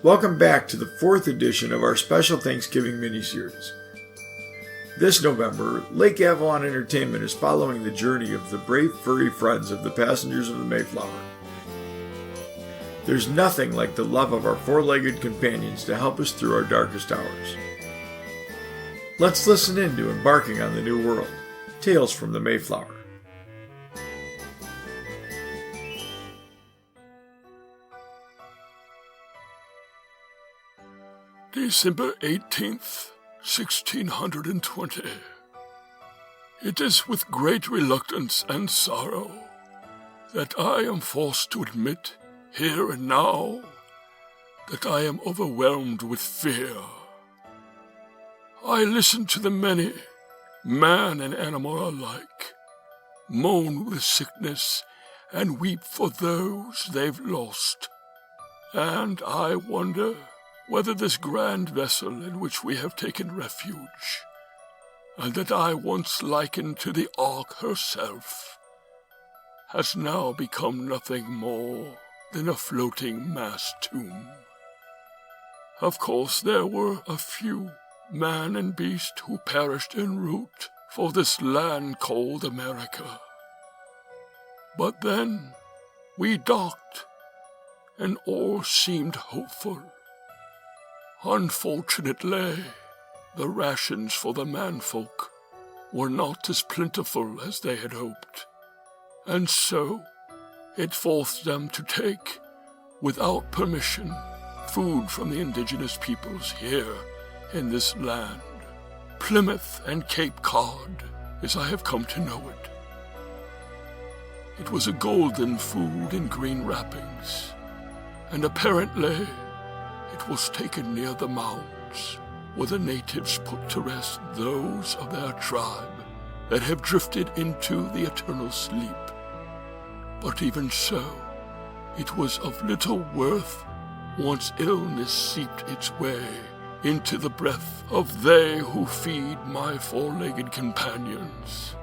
Welcome back to the 4th edition of our special Thanksgiving miniseries. This November, Lake Avalon Entertainment is following the journey of the brave furry friends of the passengers of the Mayflower. There's nothing like the love of our four-legged companions to help us through our darkest hours. Let's listen in to Embarking on the New World, Tales from the Mayflower. December 18th, 1620. It is with great reluctance and sorrow that I am forced to admit here and now that I am overwhelmed with fear. I listen to the many, man and animal alike, moan with sickness and weep for those they've lost. And I wonder whether this grand vessel in which we have taken refuge, and that I once likened to the Ark herself, has now become nothing more than a floating mass tomb. Of course, there were a few, man and beast, who perished en route for this land called America. But then we docked, and all seemed hopeful. Unfortunately, the rations for the manfolk were not as plentiful as they had hoped, and so it forced them to take, without permission, food from the indigenous peoples here in this land, Plymouth and Cape Cod, as I have come to know it. It was a golden food in green wrappings, and apparently it was taken near the mounds, where the natives put to rest those of their tribe that have drifted into the eternal sleep. But even so, it was of little worth once illness seeped its way into the breath of they who feed my four-legged companions.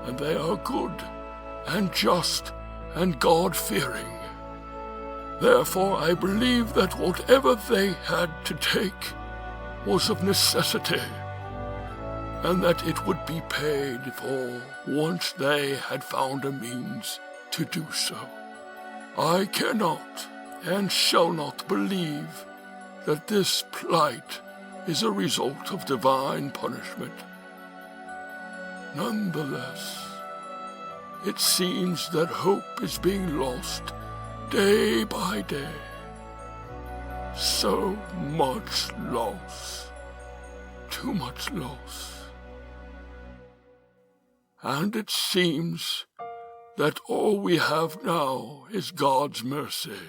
And they are good and just and God-fearing. Therefore, I believe that whatever they had to take was of necessity, and that it would be paid for once they had found a means to do so. I cannot and shall not believe that this plight is a result of divine punishment. Nonetheless, it seems that hope is being lost day by day. So much loss. Too much loss. And it seems that all we have now is God's mercy.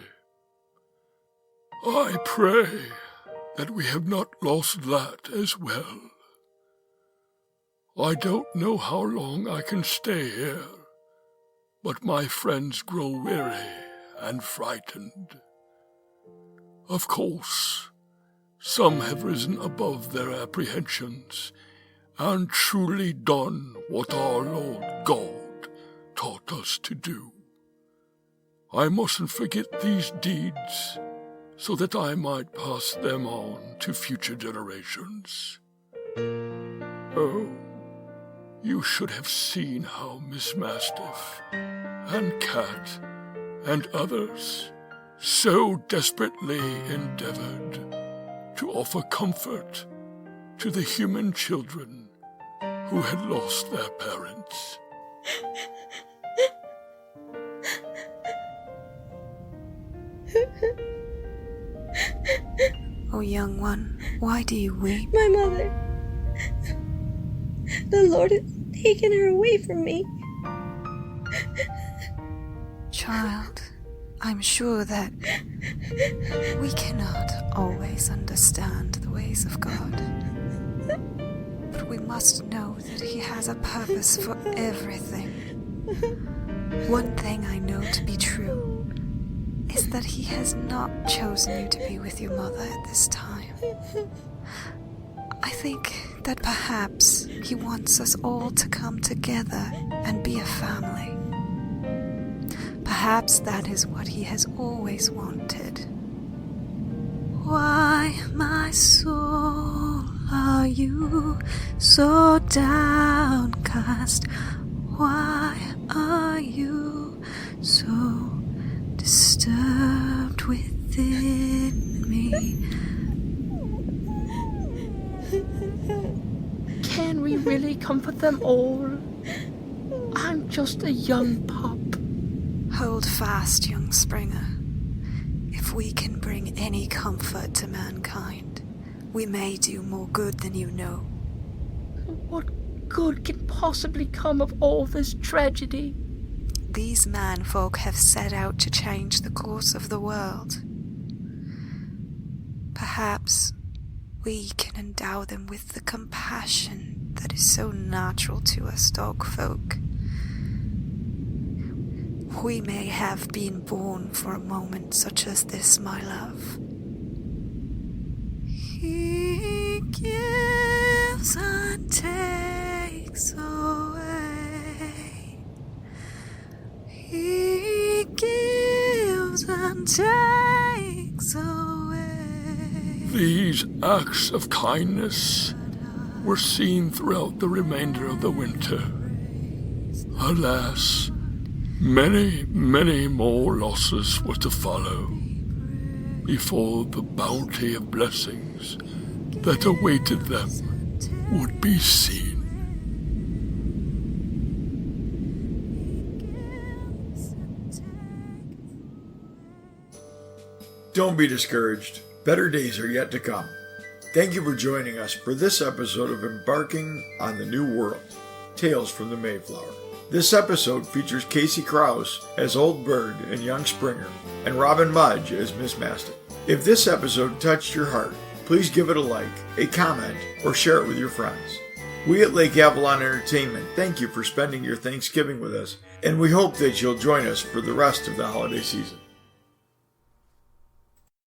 I pray that we have not lost that as well. I don't know how long I can stay here, but my friends grow weary and frightened. Of course, some have risen above their apprehensions and truly done what our Lord God taught us to do. I mustn't forget these deeds so that I might pass them on to future generations. Oh, you should have seen how Miss Mastiff and Cat and others so desperately endeavored to offer comfort to the human children who had lost their parents. Oh, young one, why do you weep? My mother. The Lord has taken her away from me. Child, I'm sure that we cannot always understand the ways of God. But we must know that He has a purpose for everything. One thing I know to be true is that He has not chosen you to be with your mother at this time. I think that perhaps He wants us all to come together and be a family. Perhaps that is what He has always wanted. Why, my soul, are you so downcast? Why are you so disturbed within me? Can we really comfort them all? I'm just a young pup. Hold fast, young Springer. If we can bring any comfort to mankind, we may do more good than you know. What good can possibly come of all this tragedy? These manfolk have set out to change the course of the world. Perhaps we can endow them with the compassion that is so natural to us dog folk. We may have been born for a moment such as this, my love. He gives and takes away. He gives and takes away. These acts of kindness were seen throughout the remainder of the winter. Alas, many, many more losses were to follow before the bounty of blessings that awaited them would be seen. Don't be discouraged. Better days are yet to come. Thank you for joining us for this episode of Embarking on the New World, Tales from the Mayflower. This episode features Kacee Krause as Old Bird and Young Springer, and Robin Mudge as Miss Mastiff. If this episode touched your heart, please give it a like, a comment, or share it with your friends. We at Lake Avalon Entertainment thank you for spending your Thanksgiving with us, and we hope that you'll join us for the rest of the holiday season.